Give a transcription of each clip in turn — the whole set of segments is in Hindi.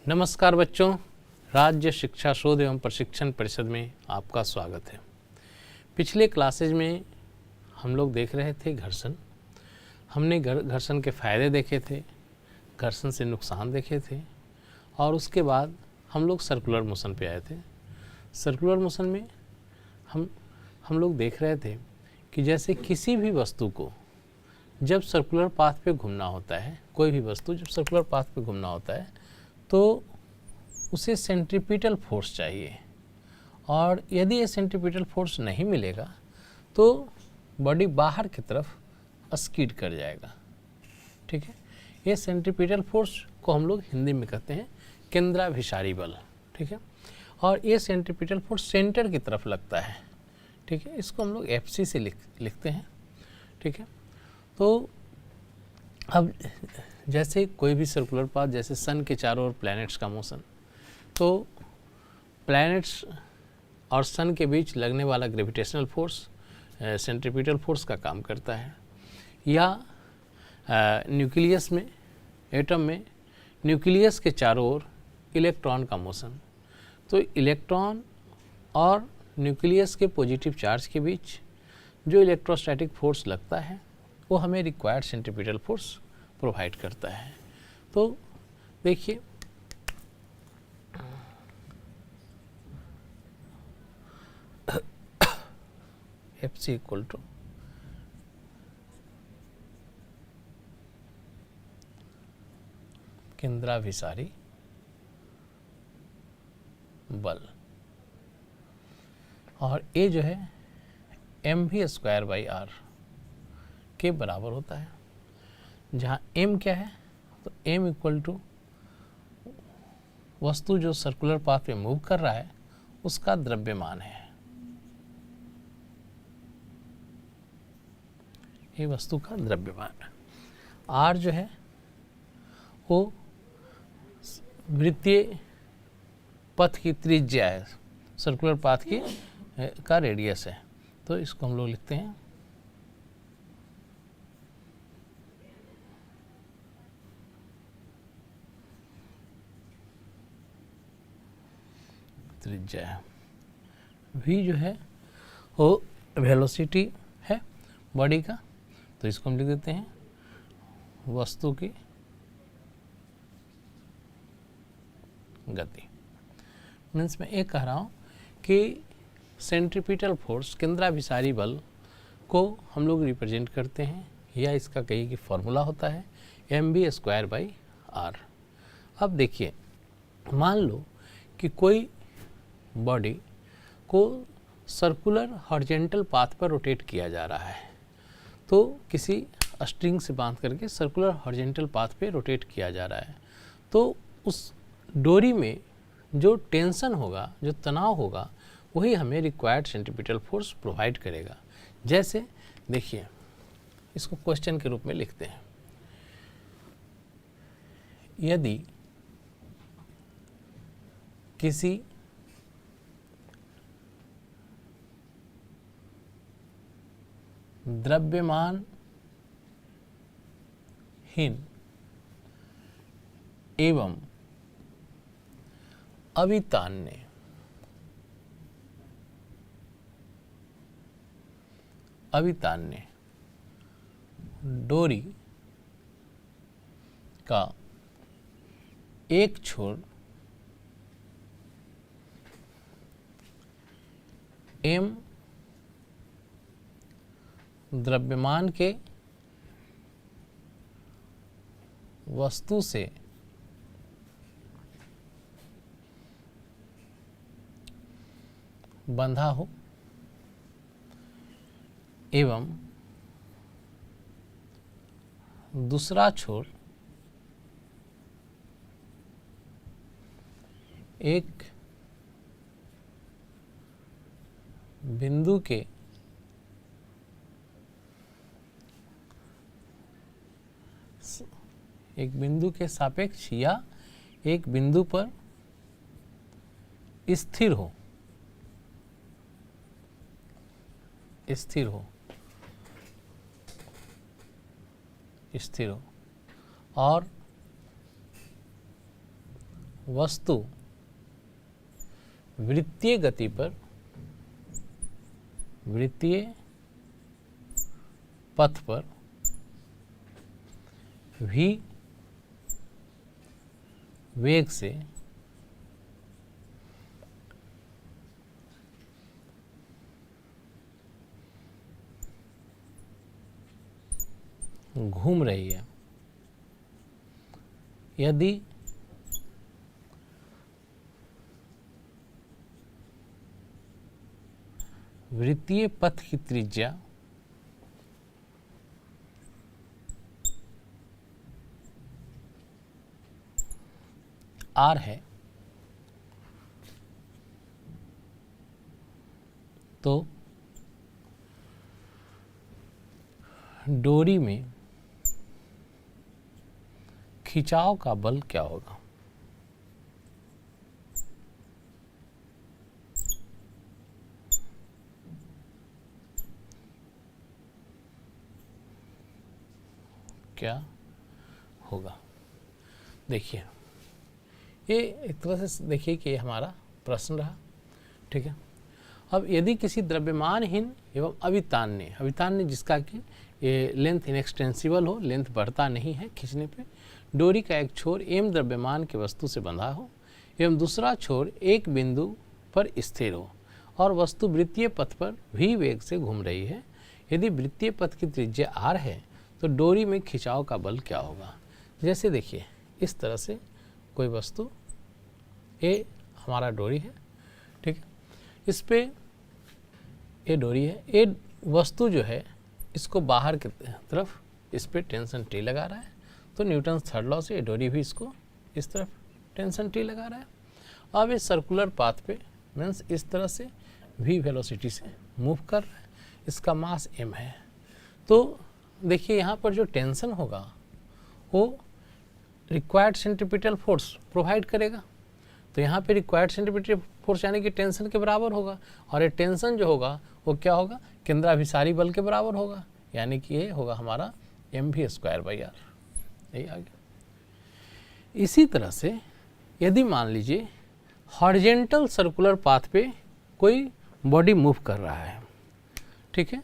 नमस्कार बच्चों, राज्य शिक्षा शोध एवं प्रशिक्षण परिषद में आपका स्वागत है। पिछले क्लासेज में हम लोग देख रहे थे घर्षण। हमने घर्षण के फ़ायदे देखे थे, घर्षण से नुकसान देखे थे और उसके बाद हम लोग सर्कुलर मोशन पे आए थे। सर्कुलर मोशन में हम लोग देख रहे थे कि जैसे किसी भी वस्तु को जब सर्कुलर पाथ पे घूमना होता है, कोई भी वस्तु जब सर्कुलर पाथ पे घूमना होता है तो उसे सेंट्रीपिटल फोर्स चाहिए, और यदि ये सेंट्रीपिटल फोर्स नहीं मिलेगा तो बॉडी बाहर की तरफ स्किड कर जाएगा। ठीक है, ये सेंट्रीपिटल फोर्स को हम लोग हिंदी में कहते हैं केंद्राभिसारी बल। ठीक है, और ये सेंट्रीपिटल फोर्स सेंटर की तरफ लगता है। ठीक है, इसको हम लोग FC से लिखते हैं। ठीक है, तो अब जैसे कोई भी सर्कुलर पाथ, जैसे सन के चारों ओर प्लैनेट्स का मोशन, तो प्लैनेट्स और सन के बीच लगने वाला ग्रेविटेशनल फोर्स सेंट्रीपिटल फोर्स का काम करता है। या न्यूक्लियस में, एटम में न्यूक्लियस के चारों ओर इलेक्ट्रॉन का मोशन, तो इलेक्ट्रॉन और न्यूक्लियस के पॉजिटिव चार्ज के बीच जो इलेक्ट्रोस्टैटिक फोर्स लगता है वो हमें रिक्वायर्ड सेंट्रीपिटल फोर्स प्रोवाइड करता है। तो देखिए, FC इक्वल टू केंद्राभिसारी बल, और ये जो है mv²/r के बराबर होता है। जहाँ m क्या है, तो m इक्वल टू वस्तु जो सर्कुलर पाथ पे मूव कर रहा है उसका द्रव्यमान है। ये वस्तु का द्रव्यमान। r जो है वो वृत्तीय पथ की त्रिज्या है, सर्कुलर पाथ की का रेडियस है। तो इसको हम लोग लिखते हैं त्रिज्या है। v जो है वो वेलोसिटी है बॉडी का, तो इसको हम लिख देते हैं वस्तु की गति। मीन्स मैं ये कह रहा हूँ कि सेंट्रीपिटल फोर्स, केंद्राभिसारी बल को हम लोग रिप्रेजेंट करते हैं, या इसका कहीं कि फॉर्मूला होता है mv²/r। अब देखिए, मान लो कि कोई बॉडी को सर्कुलर हॉरिजॉन्टल पाथ पर रोटेट किया जा रहा है, तो किसी स्ट्रिंग से बांध करके सर्कुलर हॉरिजॉन्टल पाथ पे रोटेट किया जा रहा है, तो उस डोरी में जो टेंशन होगा, जो तनाव होगा, वही हमें रिक्वायर्ड सेंट्रीपिटल फोर्स प्रोवाइड करेगा। जैसे देखिए, इसको क्वेश्चन के रूप में लिखते हैं। यदि किसी द्रव्यमान हीन एवं अवितान्य डोरी का एक छोर m द्रव्यमान के वस्तु से बंधा हो एवं दूसरा छोर एक बिंदु के सापेक्ष या एक बिंदु पर स्थिर हो स्थिर हो और वस्तु वृत्तीय गति पर, वृत्तीय पथ पर v वेग से घूम रही है, यदि वृत्तीय पथ की त्रिज्या r है, तो डोरी में खिंचाव का बल क्या होगा? क्या होगा? देखिए, ये एक तरह से देखिए कि ये हमारा प्रश्न रहा, ठीक है। अब यदि किसी द्रव्यमानहीन एवं अवितान्य जिसका कि ये लेंथ इनएक्सटेंसिबल हो, लेंथ बढ़ता नहीं है खींचने पे, डोरी का एक छोर m द्रव्यमान की वस्तु से बंधा हो एवं दूसरा छोर एक बिंदु पर स्थिर हो और वस्तु वृत्तीय पथ पर v वेग से घूम रही है, यदि वृत्तीय पथ की त्रिज्या r है तो डोरी में खिंचाव का बल क्या होगा? जैसे देखिए, इस तरह से कोई वस्तु, ये हमारा डोरी है, ठीक है, इस पे ये डोरी है, ये वस्तु जो है इसको बाहर की तरफ इस पे टेंशन टी लगा रहा है, तो न्यूटन थर्ड लॉ से ये डोरी भी इसको इस तरफ टेंशन टी लगा रहा है। अब ये सर्कुलर पाथ पे मीन्स इस तरह से v वेलोसिटी से मूव कर रहा है, इसका मास m है। तो देखिए यहाँ पर जो टेंशन होगा वो रिक्वायर्ड सेंट्रीपिटल फोर्स प्रोवाइड करेगा, तो यहाँ पे रिक्वायर्ड सेंट्रीपिटल फोर्स यानी कि टेंशन के बराबर होगा, और ये टेंशन जो होगा वो क्या होगा? केंद्राभिसारी बल के बराबर होगा, यानी कि ये होगा हमारा mv²/r। यही आ गया। इसी तरह से यदि मान लीजिए हॉरिजेंटल सर्कुलर पाथ पे कोई बॉडी मूव कर रहा है, ठीक है,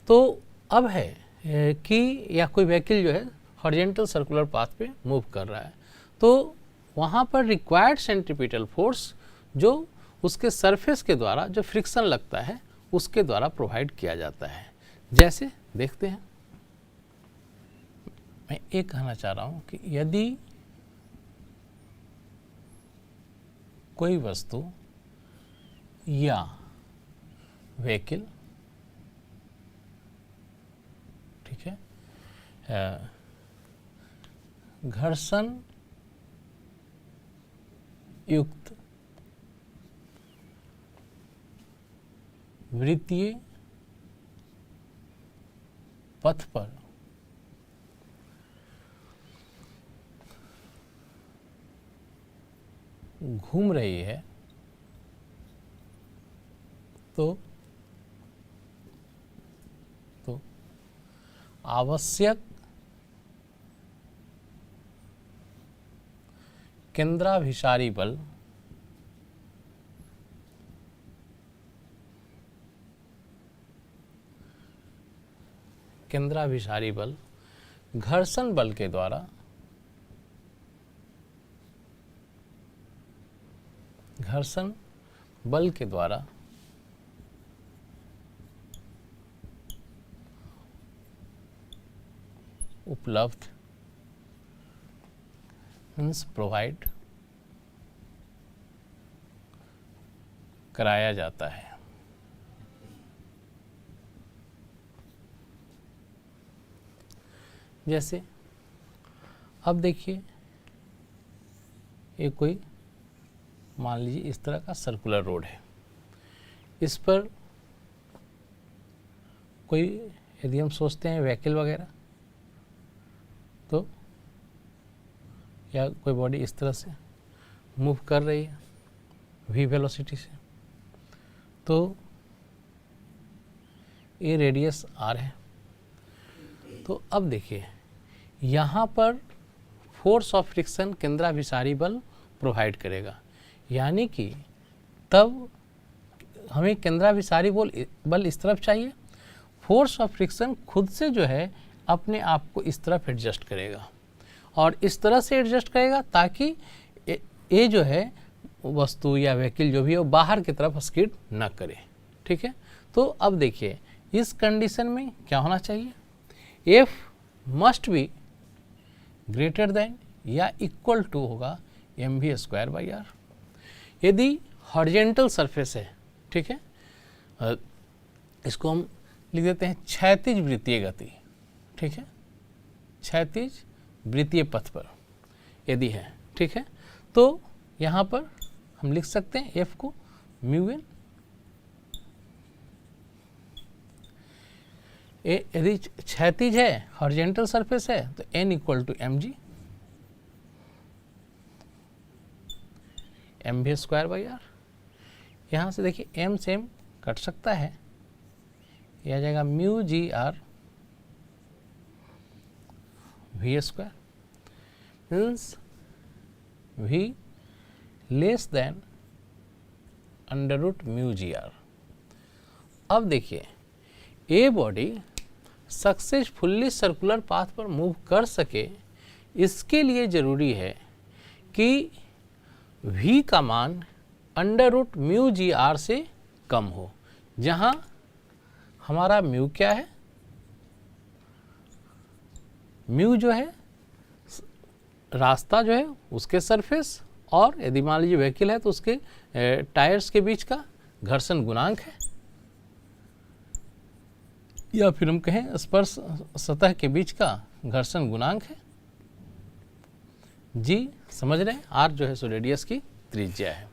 तो अब है कि या कोई व्हीकल जो है हॉरिजेंटल सर्कुलर पाथ पे मूव कर रहा है, तो वहाँ पर रिक्वायर्ड सेंट्रीपिटल फोर्स जो उसके सरफेस के द्वारा जो फ्रिक्शन लगता है उसके द्वारा प्रोवाइड किया जाता है। जैसे देखते हैं, मैं ये कहना चाह रहा हूँ कि यदि कोई वस्तु या व्हीकल, ठीक है, घर्षण युक्त वृत्तीय पथ पर घूम रही है, तो आवश्यक केंद्राभिसारी बल घर्षण बल के द्वारा उपलब्ध मीन्स प्रोवाइड कराया जाता है। जैसे अब देखिए, ये कोई मान लीजिए इस तरह का सर्कुलर रोड है, इस पर कोई यदि हम सोचते हैं व्हीकल वगैरह, तो या कोई बॉडी इस तरह से मूव कर रही है v वेलोसिटी से, तो ये रेडियस r है। तो अब देखिए यहाँ पर फोर्स ऑफ फ्रिक्शन केंद्राभिसारी बल प्रोवाइड करेगा। यानी कि तब हमें केंद्राभिसारी बल इस तरफ चाहिए, फोर्स ऑफ फ्रिक्शन खुद से जो है अपने आप को इस तरफ एडजस्ट करेगा और इस तरह से एडजस्ट करेगा ताकि ये जो है वस्तु या व्हीकल जो भी है वो बाहर की तरफ स्किड न करे। ठीक है, तो अब देखिए इस कंडीशन में क्या होना चाहिए, F must be greater than या इक्वल टू होगा mv²/r। यदि हॉरिजेंटल सरफेस है, ठीक है, इसको हम लिख देते हैं क्षैतिज वृत्तीय गति। ठीक है, क्षैतिज वृत्तीय पथ पर यदि है, ठीक है, तो यहाँ पर हम लिख सकते हैं F को μn। यदि क्षैतिज है, हॉरिजेंटल सरफेस है, तो n = mg, mv²/r। यहाँ से देखिए m से m कट सकता है, यह आ जाएगा μgr v², means v less than √μgr। अब देखिए a body successfully circular path पर मूव कर सके, इसके लिए ज़रूरी है कि v का मान √μgr से कम हो। जहाँ हमारा म्यू क्या है, म्यू जो है रास्ता जो है उसके सरफेस, और यदि मान लीजिए व्हीकल है तो उसके टायर्स के बीच का घर्षण गुणांक है, या फिर हम कहें स्पर्श सतह के बीच का घर्षण गुणांक है। जी समझ रहे हैं, आर जो है सो रेडियस की त्रिज्या है।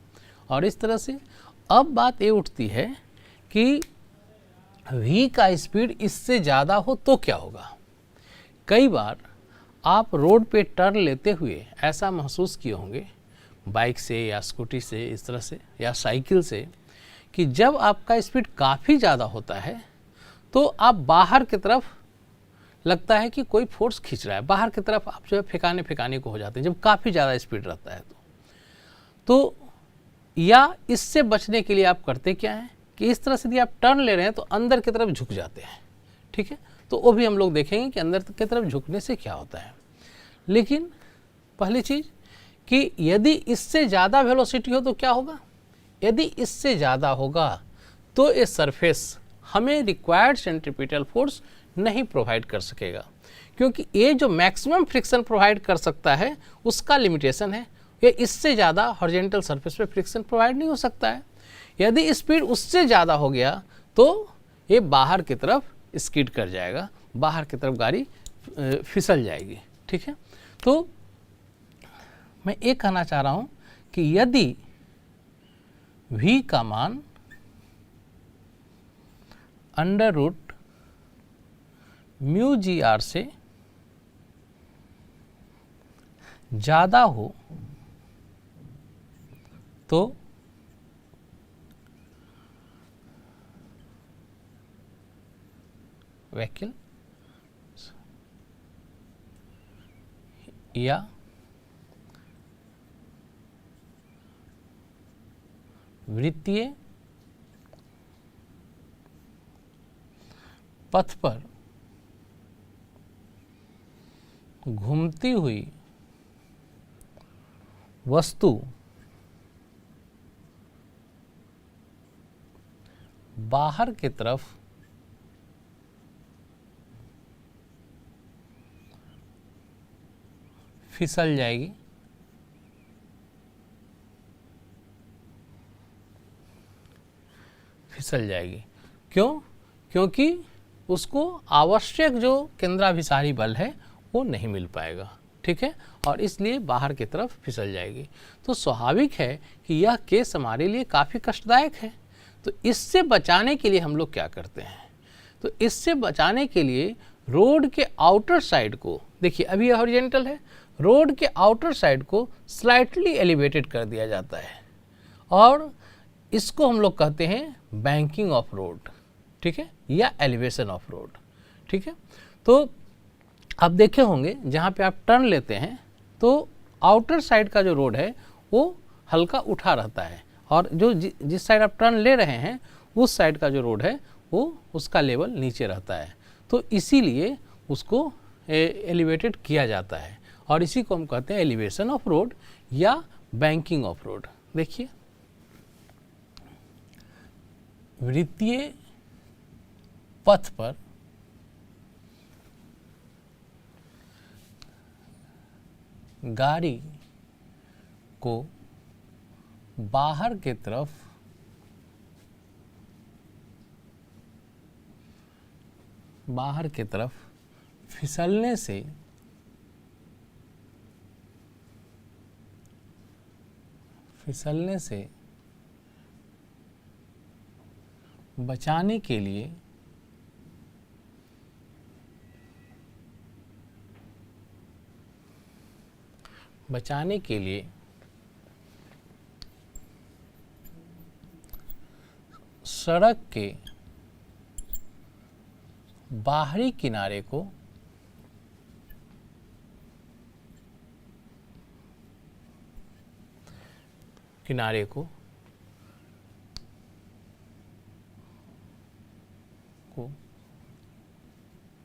और इस तरह से अब बात ये उठती है कि v का स्पीड इससे ज़्यादा हो तो क्या होगा। कई बार आप रोड पे टर्न लेते हुए ऐसा महसूस किए होंगे, बाइक से या स्कूटी से इस तरह से या साइकिल से, कि जब आपका स्पीड काफ़ी ज़्यादा होता है तो आप बाहर की तरफ लगता है कि कोई फोर्स खींच रहा है, बाहर की तरफ आप जो है फेंकाने को हो जाते हैं जब काफ़ी ज़्यादा स्पीड रहता है तो या इससे बचने के लिए आप करते क्या हैं कि इस तरह से यदि आप टर्न ले रहे हैं तो अंदर की तरफ झुक जाते हैं। ठीक है, तो वो भी हम लोग देखेंगे कि अंदर की तरफ झुकने से क्या होता है। लेकिन पहली चीज़ कि यदि इससे ज़्यादा वेलोसिटी हो तो क्या होगा, यदि इससे ज़्यादा होगा तो ये सरफेस हमें रिक्वायर्ड सेंट्रीपिटल फोर्स नहीं प्रोवाइड कर सकेगा, क्योंकि ये जो मैक्सिमम फ्रिक्शन प्रोवाइड कर सकता है उसका लिमिटेशन है। ये इससे ज़्यादा हॉरिजेंटल सरफेस पे फ्रिक्शन प्रोवाइड नहीं हो सकता है। यदि स्पीड उससे ज़्यादा हो गया तो ये बाहर की तरफ स्किड कर जाएगा, बाहर की तरफ गाड़ी फिसल जाएगी। ठीक है, तो मैं ये कहना चाह रहा हूँ कि यदि v का मान √μgr से ज़्यादा हो तो व्हीकल या वृत्तीय पथ पर घूमती हुई वस्तु बाहर की तरफ फिसल जाएगी, क्यों? क्योंकि उसको आवश्यक जो केंद्राभिसारी बल है वो नहीं मिल पाएगा। ठीक है, और इसलिए बाहर की तरफ फिसल जाएगी। तो स्वाभाविक है कि यह केस हमारे लिए काफ़ी कष्टदायक है। तो इससे बचाने के लिए हम लोग क्या करते हैं, तो इससे बचाने के लिए रोड के आउटर साइड को, देखिए अभी यह हॉरिजेंटल है, रोड के आउटर साइड को स्लाइटली एलिवेटेड कर दिया जाता है और इसको हम लोग कहते हैं बैंकिंग ऑफ रोड। ठीक है, या एलिवेशन ऑफ रोड। ठीक है, तो आप देखे होंगे जहाँ पे आप टर्न लेते हैं तो आउटर साइड का जो रोड है वो हल्का उठा रहता है, और जो जिस साइड आप टर्न ले रहे हैं उस साइड का जो रोड है वो उसका लेवल नीचे रहता है। तो इसीलिए उसको एलिवेटेड किया जाता है, और इसी को हम कहते हैं एलिवेशन ऑफ रोड या बैंकिंग ऑफ रोड। देखिए, वृत्तीय पथ पर गाड़ी को बाहर की तरफ फिसलने से बचाने के लिए सड़क के बाहरी किनारे को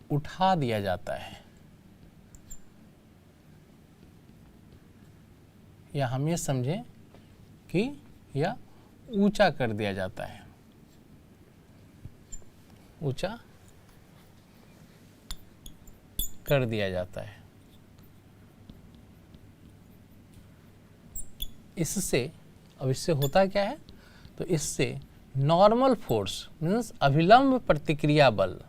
उठा दिया जाता है, या हम ये समझें कि यह ऊंचा कर दिया जाता है, ऊंचा कर दिया जाता है। इससे अब इससे होता क्या है, तो इससे नॉर्मल फोर्स मीन्स अभिलंब प्रतिक्रिया बल,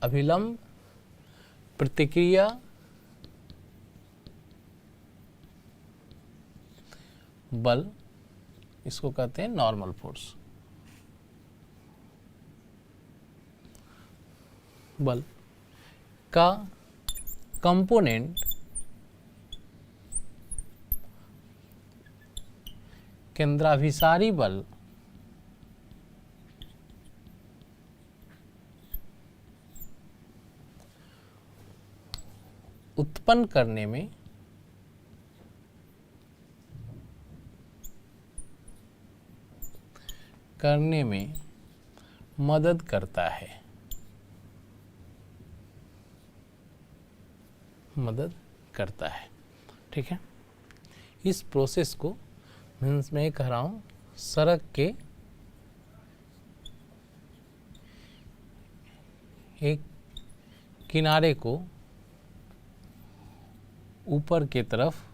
अभिलंब प्रतिक्रिया बल, इसको कहते हैं नॉर्मल फोर्स। बल का कंपोनेंट केंद्राभिसारी बल उत्पन्न करने में मदद करता है, ठीक है। इस प्रोसेस को मीन्स मैं कह रहा हूँ सड़क के एक किनारे को ऊपर की तरफ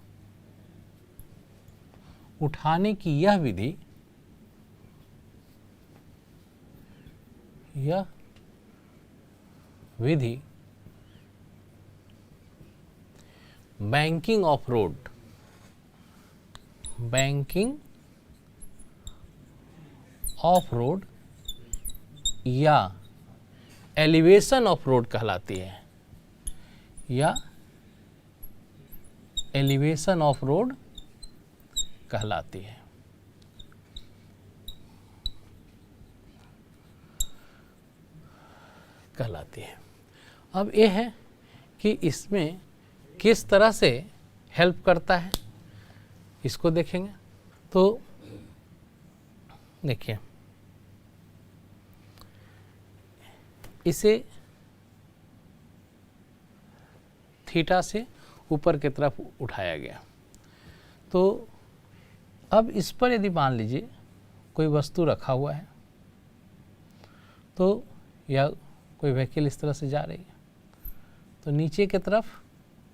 उठाने की यह विधि बैंकिंग ऑफ रोड या एलिवेशन ऑफ रोड कहलाती है, या एलिवेशन ऑफ रोड कहलाती है। अब ये है कि इसमें किस तरह से हेल्प करता है, इसको देखेंगे। तो देखिए, इसे थीटा से ऊपर की तरफ उठाया गया, तो अब इस पर यदि मान लीजिए कोई वस्तु रखा हुआ है, तो या कोई व्हीकल इस तरह से जा रही है, तो नीचे की तरफ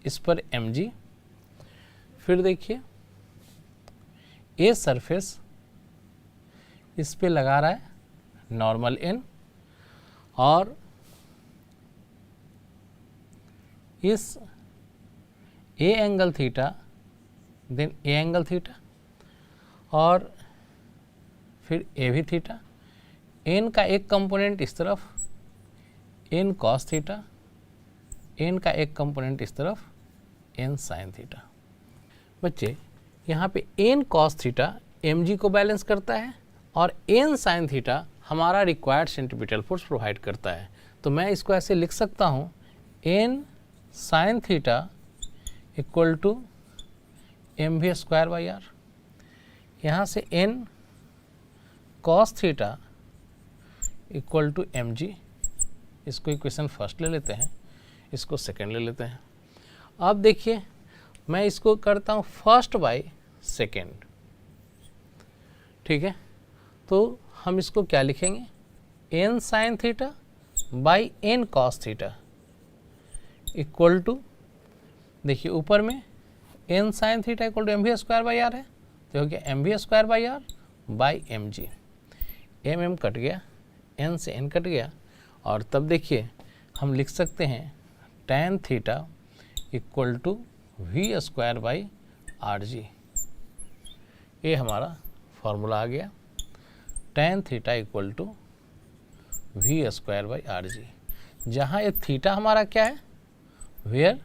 इस पर mg, फिर देखिए ये सरफेस इस पे लगा रहा है नॉर्मल n, और इस a angle theta then a angle theta और फिर a भी थीटा, n का एक कंपोनेंट इस तरफ n cos थीटा, n का एक कंपोनेंट इस तरफ n sin थीटा। बच्चे यहाँ पे n cos थीटा mg को बैलेंस करता है और n sin थीटा हमारा रिक्वायर्ड सेंट्रीपिटल फोर्स प्रोवाइड करता है। तो मैं इसको ऐसे लिख सकता हूँ n sin theta equal to M V square by R. यहाँ से N cos theta equal to M G, इसको इक्वेशन फर्स्ट ले लेते हैं, इसको सेकेंड ले लेते हैं। अब देखिए मैं इसको करता हूँ फर्स्ट बाई सेकेंड, ठीक है। तो हम इसको क्या लिखेंगे, N sine theta by N cos theta equal to, देखिए ऊपर में N sine theta equal to M V square by R है, तो हो गया M V square by R by M G. M M cut गया, एन से एन कट गया, और तब देखिए हम लिख सकते हैं tan theta equal to V square by R G. ये हमारा फॉर्मूला आ गया, tan theta equal to V square by R G, जहाँ ये थीटा हमारा क्या है, वेयर,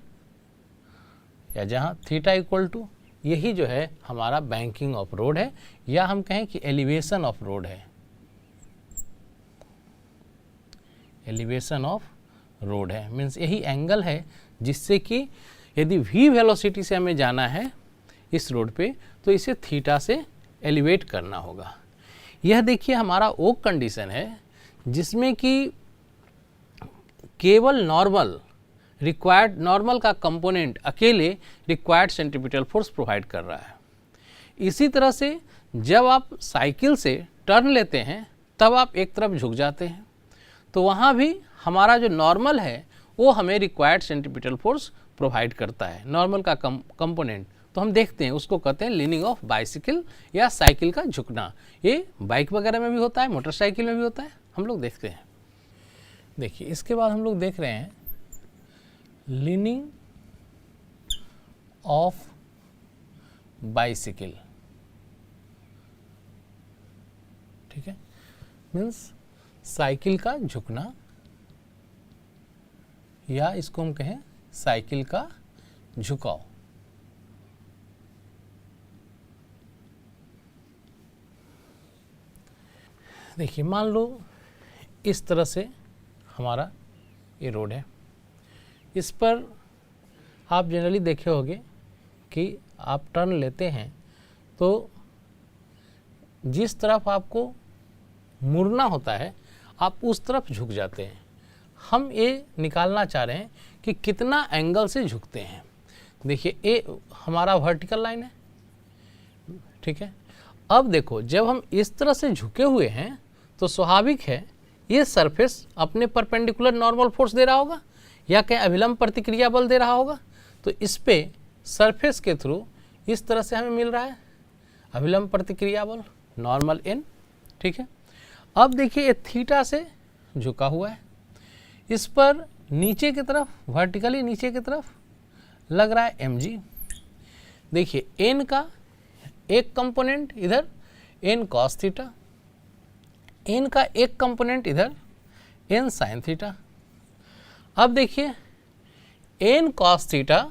या जहाँ थीटा इक्वल टू, यही जो है हमारा बैंकिंग ऑफ रोड है, या हम कहें कि एलिवेशन ऑफ रोड है, एलिवेशन ऑफ रोड है, मीन्स यही एंगल है जिससे कि यदि v वेलोसिटी से हमें जाना है इस रोड पे, तो इसे थीटा से एलिवेट करना होगा। यह देखिए हमारा वो कंडीशन है जिसमें कि केवल नॉर्मल रिक्वायर्ड, नॉर्मल का कंपोनेंट अकेले रिक्वायर्ड सेंट्रीपिटल फोर्स प्रोवाइड कर रहा है। इसी तरह से जब आप साइकिल से टर्न लेते हैं तब आप एक तरफ झुक जाते हैं, तो वहाँ भी हमारा जो नॉर्मल है वो हमें रिक्वायर्ड सेंट्रीपिटल फोर्स प्रोवाइड करता है, नॉर्मल का कंपोनेंट। तो हम देखते हैं, उसको कहते हैं लीनिंग ऑफ बाइसिकल या साइकिल का झुकना। ये बाइक वगैरह में भी होता है, मोटरसाइकिल में भी होता है, हम लोग देखते हैं। देखिए इसके बाद हम लोग देख रहे हैं लीनिंग ऑफ बाइसिकल, ठीक है, मीन्स साइकिल का झुकना, या इसको हम कहें साइकिल का झुकाव। देखिए मान लो इस तरह से हमारा ये रोड है, इस पर आप जनरली देखे होंगे कि आप टर्न लेते हैं तो जिस तरफ आपको मुड़ना होता है आप उस तरफ झुक जाते हैं। हम ये निकालना चाह रहे हैं कि कितना एंगल से झुकते हैं। देखिए ये हमारा वर्टिकल लाइन है, ठीक है। अब देखो जब हम इस तरह से झुके हुए हैं तो स्वाभाविक है ये सरफेस अपने परपेंडिकुलर नॉर्मल फोर्स दे रहा होगा या कहीं अभिलंब प्रतिक्रिया बल दे रहा होगा, तो इस पे सरफेस के थ्रू इस तरह से हमें मिल रहा है अभिलंब प्रतिक्रिया बल नॉर्मल एन, ठीक है। अब देखिए ये थीटा से झुका हुआ है, इस पर नीचे की तरफ वर्टिकली नीचे की तरफ लग रहा है एम जी। देखिए एन का एक कंपोनेंट इधर एन कॉस थीटा, एन का एक कंपोनेंट इधर एन साइन थीटा। अब देखिए N cos theta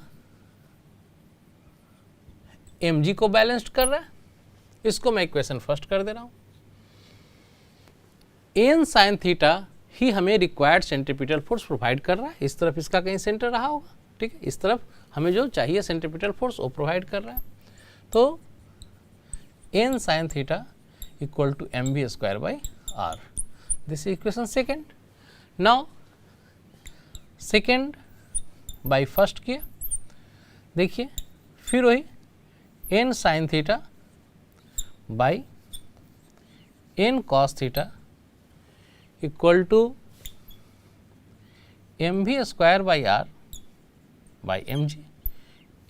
M G को बैलेंस्ड कर रहा है, इसको मैं इक्वेशन फर्स्ट कर दे रहा हूं। एन साइन थीटा ही हमें रिक्वायर्ड सेंट्रीपिटल फोर्स प्रोवाइड कर रहा है, इस तरफ इसका कहीं सेंटर रहा होगा, ठीक है, इस तरफ हमें जो चाहिए सेंट्रीपिटल फोर्स वो प्रोवाइड कर रहा है। तो N sine theta equal to M V square by R, this is equation second. Now second by first किया, देखिए फिर वही N sine theta by N cos theta equal to M V square by R by M G.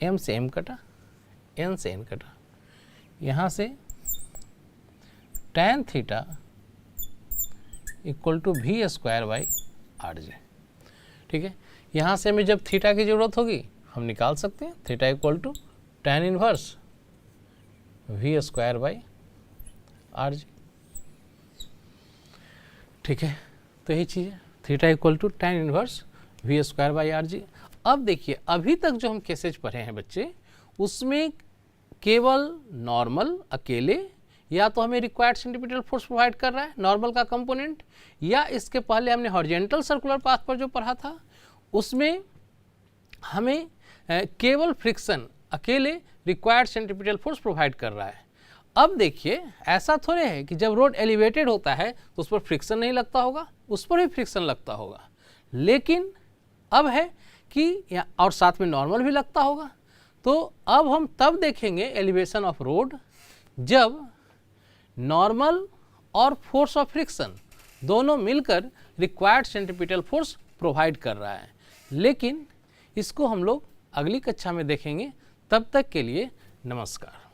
M से एम कटा, एन से एन कटा, यहाँ से tan theta equal to V square by R G, ठीक है। यहाँ से हमें जब थीटा की ज़रूरत होगी हम निकाल सकते हैं, theta equal to tan inverse V square by R G, ठीक है। तो यही चीज़ है, theta equal to tan inverse V square by R G. अब देखिए अभी तक जो हम केसेज पढ़े हैं बच्चे, उसमें केवल नॉर्मल अकेले या तो हमें रिक्वायर्ड सेंट्रीपिटल फोर्स प्रोवाइड कर रहा है नॉर्मल का कंपोनेंट, या इसके पहले हमने हॉरिजॉन्टल सर्कुलर पाथ पर जो पढ़ा था उसमें हमें केवल फ्रिक्शन अकेले रिक्वायर्ड सेंट्रीपिटल फोर्स प्रोवाइड कर रहा है। अब देखिए ऐसा थोड़े है कि जब रोड एलिवेटेड होता है तो उस पर फ्रिक्शन नहीं लगता होगा, उस पर भी फ्रिक्शन लगता होगा, लेकिन अब है कि और साथ में नॉर्मल भी लगता होगा। तो अब हम तब देखेंगे एलिवेशन ऑफ रोड जब नॉर्मल और फोर्स ऑफ फ्रिक्शन दोनों मिलकर रिक्वायर्ड सेंट्रीपिटल फोर्स प्रोवाइड कर रहा है। लेकिन इसको हम लोग अगली कक्षा में देखेंगे। तब तक के लिए नमस्कार।